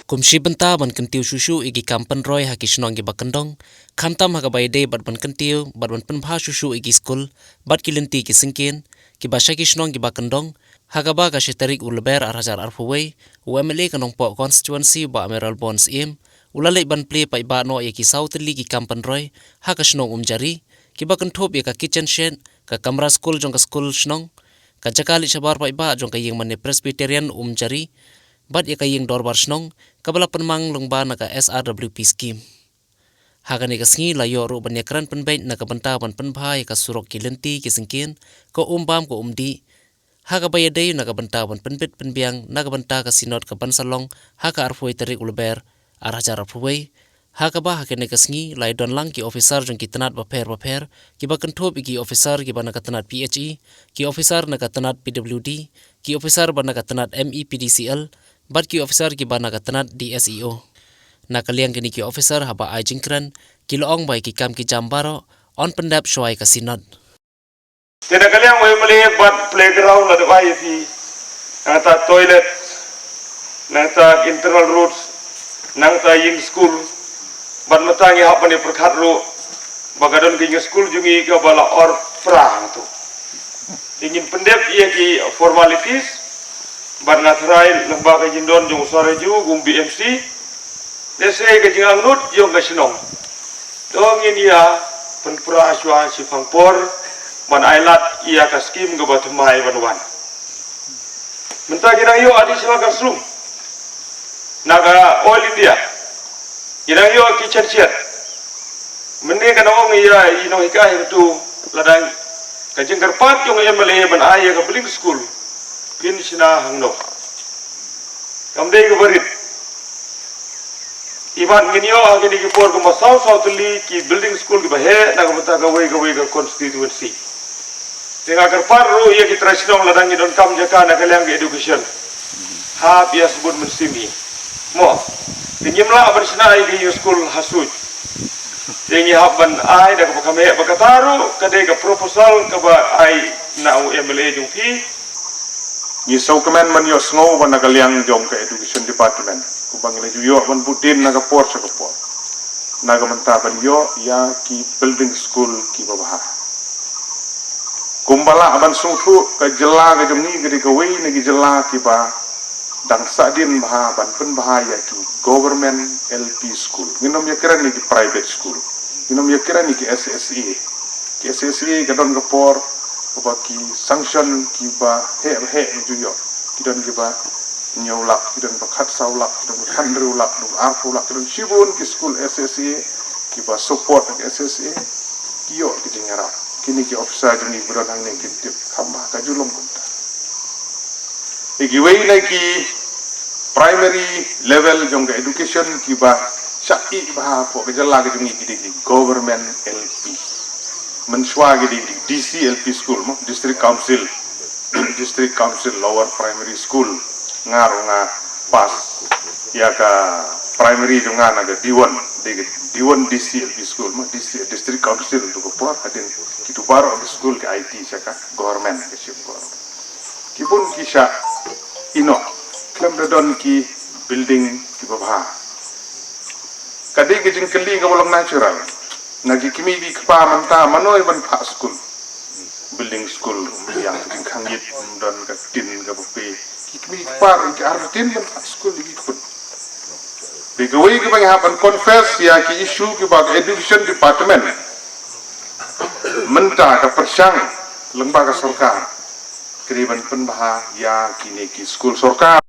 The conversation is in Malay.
Kumshi benta ban kentiu susu igi kam Pynroi haki shnong gi bakandong khantam haga baide bat ban kentiu bat ban penbha susu igi skul bat kilinti ki singkin ki basha ki shnong gi bakandong haga ba ka shetarik ulber arhajar arfuwei UMLA ka Nongpoh Constituency ba Emerald Bonds im ulale ban play pai ba no ki sautli ki kam Pynroi haka shnong umjari ki bakan thop ka kitchen shed ka kamra skul jong ka skul shnong ka jakali chabar pai ba jong ka yeng mane Presbyterian umjari bat ya kayeng dorbar snong kabala penmang lungba naka SRWP scheme hagane ka sngi la yo ro banya kran penbait naka benta ban penbha ya ka surok kilenti ki singkin ko umbam ko umdi haga baya day naka benta ban penbit penbiang naka benta ka sinot ka bansalong haka arfoi tarik ulber arajar arfoi haka ba hakene ka sngi la don lang ki officer jong ki tanat baper ki ba kenthop ki officer ki ba naka tanat PHE ki officer naka tanat PWD ki officer ba naka tanat MEPDCL bat ki officer ki bana ka tanat DSEO nakaliang kini ki officer haba ajingkran ki loong bai ki kam ki jambaro on pendap shwai ka sinod tena kaliang we mali bat playground la debai fi nata toilet nata internal roads nata yin school bat matangi hapan ni perkhat ro bagadon ki school jungi ka bala or prang tu ingin pendep ia ki formalities bar natrai lembah ke jindon jong sore ju gum BMC dese ke jingang nut jong ke senong dong ini ya penpura aswa si fangpor ban ailat ia ka skim ke batumai banwan menta kirang yo additional classroom naga all India kirang yo kitchen shed mende kana ong ia ino hikah itu ladang ka jengkar pat jong MLA ban ai ka bling school pin sina hangno kamdei ke barit iban ginyo agini ki por ko masau sautli ki building school ki bahe na gamata ka wei ka constituency tenga karpar ro ye ki trasnong ladang don kam jaka na kalyang ki education ha bias bun mensimi mo tinyimla abar sina ai ki school hasuj tengi haban ai da ka kame bakataru kadai ka proposal ka ba ai na MLA jung pi ni sau kemen man yo sngo wan nagaliang jom ke education department ku bangile ju yo wan budin naga por sa ko naga manta ban yo ya ki building school ki babaha kumbala aban sungthu ka jela ga jomni gede ka wei ne gi jela ki ba dang sadin baha ban pen baha ya ki government LP school nginom ya kira ni ki private school nginom ya kira ni ki SSE ga don ga por baki sanction kiba he juyo kidon kiba nyolak kidon bakat saulak kidon khandrulak dum arfulak kidon shibun ki school SSE kiba support ke SSE kiyo kidingara kini ki officer juni buron hang ning kitip khamba ka julum kunta igiwei na ki primary level jong education kiba syai bah po kejala ke juni kidigi government LP mensuagi di DCLP school mo district council lower primary school nga pas ya ka primary nga naga D1 DCLP school mo district council to ko por hadin kitu baro of school ke IT saka government ke ship government kipun kisha ino klem don ki building ki babha kadai ke jingkeli ka walang natural nagi kimi bi kpa manta manoy ban pha school building school yang khangit don ka tin ka bupe kimi kpa ki artin ban pha school gi khun be gawai ki bang hapan confess ya ki issue ki bag education department menta ka persang lembaga sarkar kriban penbaha ya kini ki school sarkar